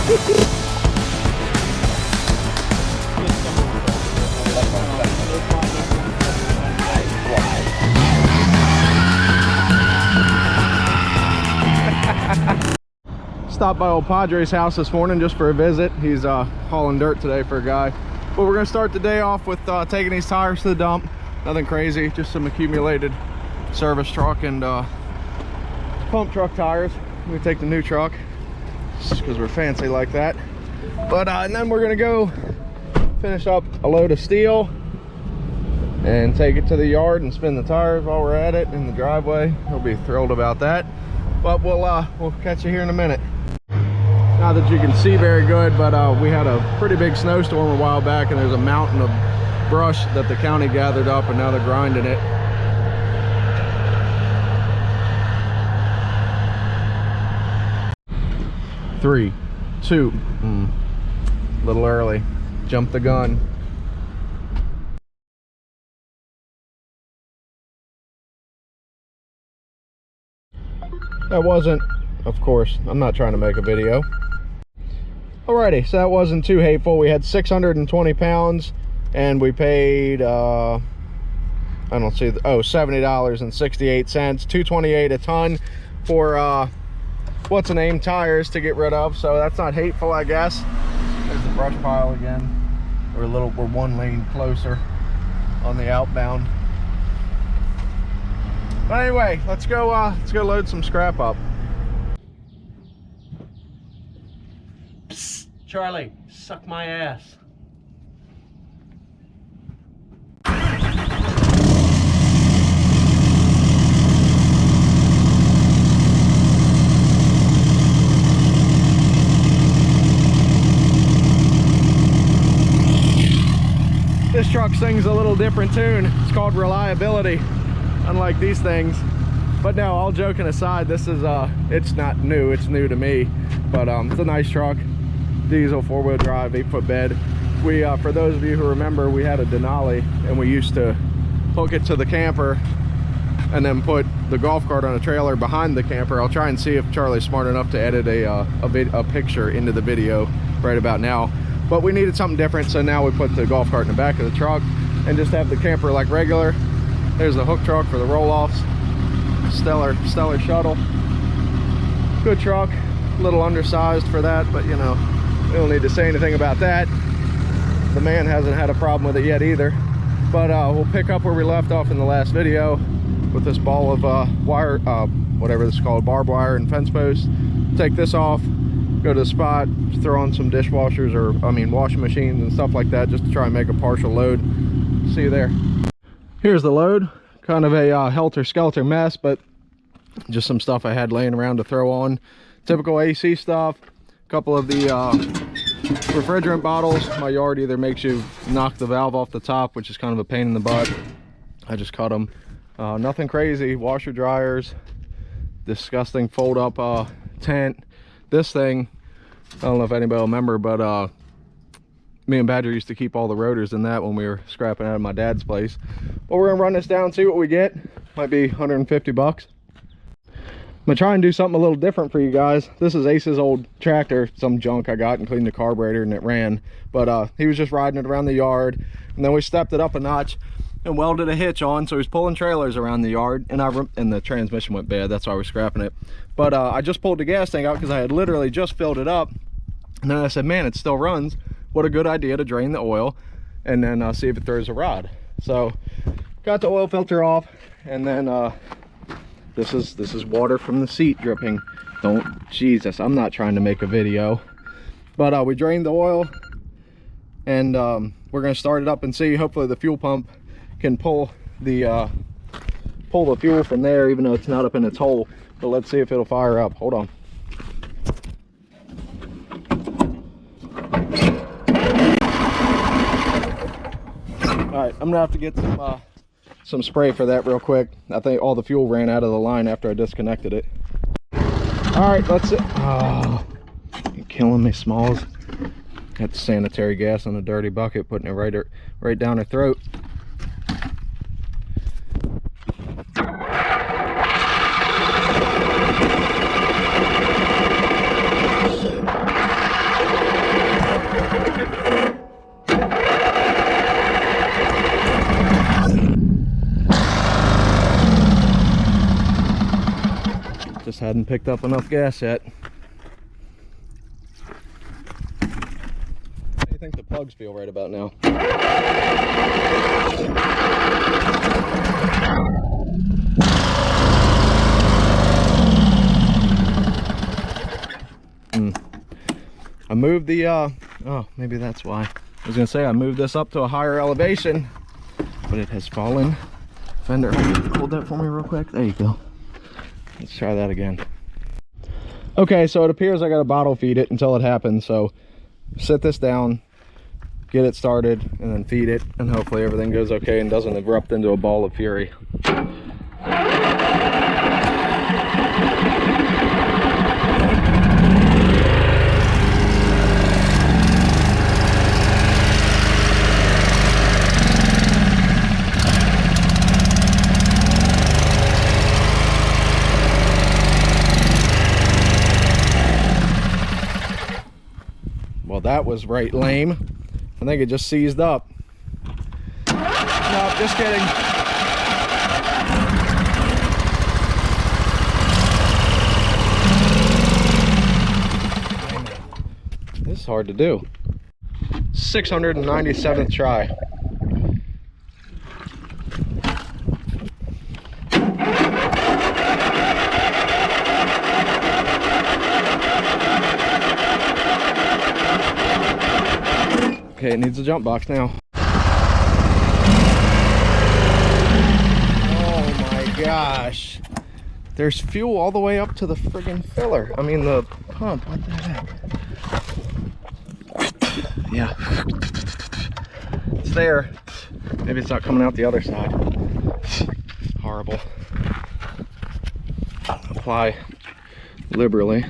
Stopped by old Padre's house this morning just for a visit. He's hauling dirt today for a guy. But we're gonna start the day off with taking these tires to the dump. Nothing crazy, just some accumulated service truck and pump truck tires. We take the new truck just because we're fancy like that. But and then we're gonna go finish up a load of steel and take it to the yard and spin the tires while we're at it in the driveway. He'll be thrilled about that. But we'll catch you here in a minute. Not that you can see very good, but we had a pretty big snowstorm a while back, and there's a mountain of brush that the county gathered up, and now they're grinding it. Three, two, a little early. Jumped the gun. That wasn't, of course, I'm not trying to make a video. Alrighty, so that wasn't too hateful. We had 620 pounds and we paid, I don't see, $70.68, $228 a ton for, what's the name, tires to get rid of. So that's not hateful, I guess. There's the brush pile again. We're one lane closer on the outbound. But anyway, let's go load some scrap up. Psst, Charlie, suck my ass. This truck sings a little different tune. It's called Reliability, unlike these things. But no, all joking aside, this is it's not new, it's new to me, but it's a nice truck. Diesel 4-wheel drive, 8-foot bed. We for those of you who remember, we had a Denali and we used to hook it to the camper and then put the golf cart on a trailer behind the camper. I'll try and see if Charlie's smart enough to edit a picture into the video right about now. But we needed something different, so now we put the golf cart in the back of the truck and just have the camper like regular. There's the hook truck for the roll-offs. Stellar shuttle. Good truck, a little undersized for that, but you know, we don't need to say anything about that. The man hasn't had a problem with it yet either. But we'll pick up where we left off in the last video with this ball of wire, whatever this is called, barbed wire and fence posts. Take this off, go to the spot, throw on some dishwashers, or I mean washing machines and stuff like that, just to try and make a partial load. See you there. Here's the load. Kind of a helter-skelter mess, but just some stuff I had laying around to throw on. Typical AC stuff. A couple of the refrigerant bottles. My yard either makes you knock the valve off the top, which is kind of a pain in the butt. I just cut them. Nothing crazy. Washer dryers. Disgusting fold-up tent. This thing, I don't know if anybody will remember, but me and Badger used to keep all the rotors in that when we were scrapping out of my dad's place. But we're gonna run this down, see what we get. Might be 150 bucks. I'm gonna try and do something a little different for you guys. This is Ace's old tractor, some junk I got and cleaned the carburetor and it ran. But he was just riding it around the yard, and then we stepped it up a notch and welded a hitch on, so he's pulling trailers around the yard, and the transmission went bad, that's why we're scrapping it. But I just pulled the gas tank out because I had literally just filled it up, and then I said, man, it still runs. What a good idea to drain the oil and then see if it throws a rod. So got the oil filter off, and then this is water from the seat dripping. Jesus, I'm not trying to make a video. But we drained the oil, and we're gonna start it up and see. Hopefully the fuel pump can pull the fuel from there, even though it's not up in its hole. But let's see if it'll fire up. Hold on. All right, I'm gonna have to get some spray for that real quick. I think all the fuel ran out of the line after I disconnected it. All right, let's see. Oh, you're killing me, Smalls. Got sanitary gas in a dirty bucket, putting it right down her throat. Hadn't picked up enough gas yet. How do you think the plugs feel right about now? I moved the, oh, maybe that's why. I was gonna say I moved this up to a higher elevation, but it has fallen. Fender, hold that for me real quick. There you go. Let's try that again. Okay, so it appears I gotta bottle feed it until it happens. So sit this down, get it started, and then feed it, and hopefully everything goes okay and doesn't erupt into a ball of fury. Well, that was right lame. I think it just seized up. No, just kidding. This is hard to do. 697th try. Okay, it needs a jump box now. Oh my gosh. There's fuel all the way up to the friggin' filler. I mean the pump, what the heck? Yeah. It's there. Maybe it's not coming out the other side. Horrible. Apply liberally.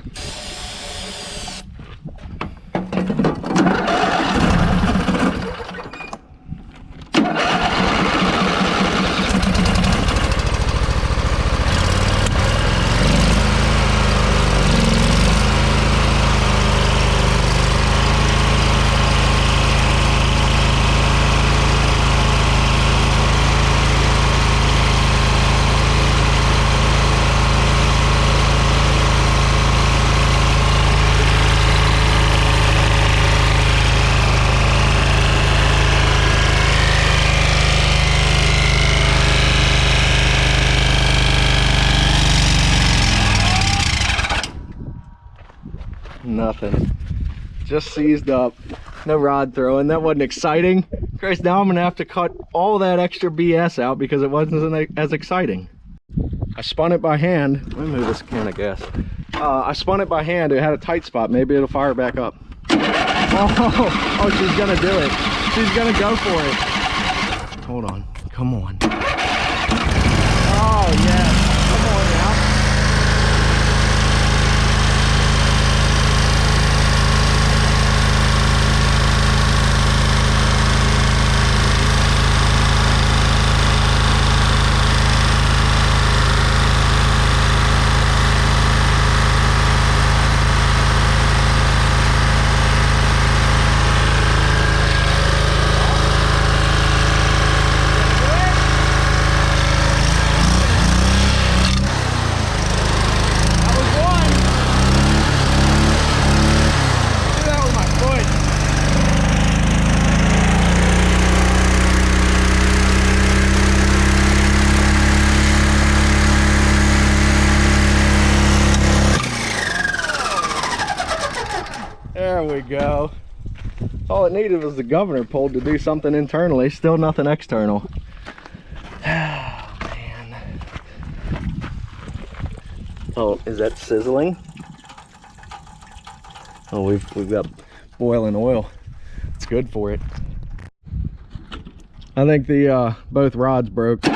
Nothing. Just seized up. No rod throwing. That wasn't exciting. Christ, now I'm gonna have to cut all that extra BS out because it wasn't as exciting. I spun it by hand. Let me move this can of gas. I spun it by hand. It had a tight spot. Maybe it'll fire back up. Oh, she's gonna do it. She's gonna go for it. Hold on. Come on. Oh, yes. Come on now. There we go. All it needed was the governor pulled to do something internally. Still nothing external. Oh, man. Oh, is that sizzling? Oh, we've got boiling oil. It's good for it. I think the both rods broke. Zero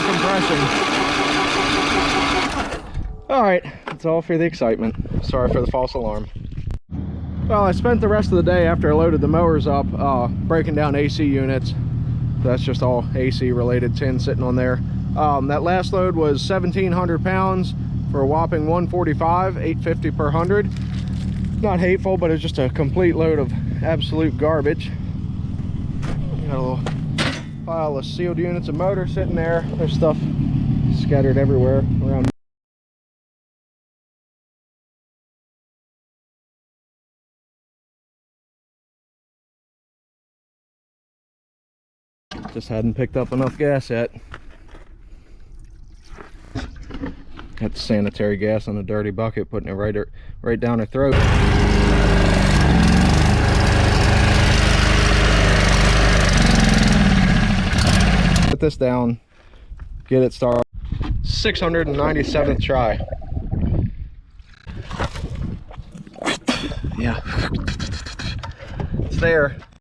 compression. All right, that's all for the excitement. Sorry for the false alarm. Well, I spent the rest of the day after I loaded the mowers up breaking down AC units. That's just all AC related tin sitting on there. That last load was 1,700 pounds for a whopping 145, 850 per 100. Not hateful, but it's just a complete load of absolute garbage. Got a little pile of sealed units of motor sitting there. There's stuff scattered everywhere around Just hadn't picked up enough gas yet. That's sanitary gas on a dirty bucket, putting it right down her throat. Put this down, get it started. 697th try. Yeah, it's there.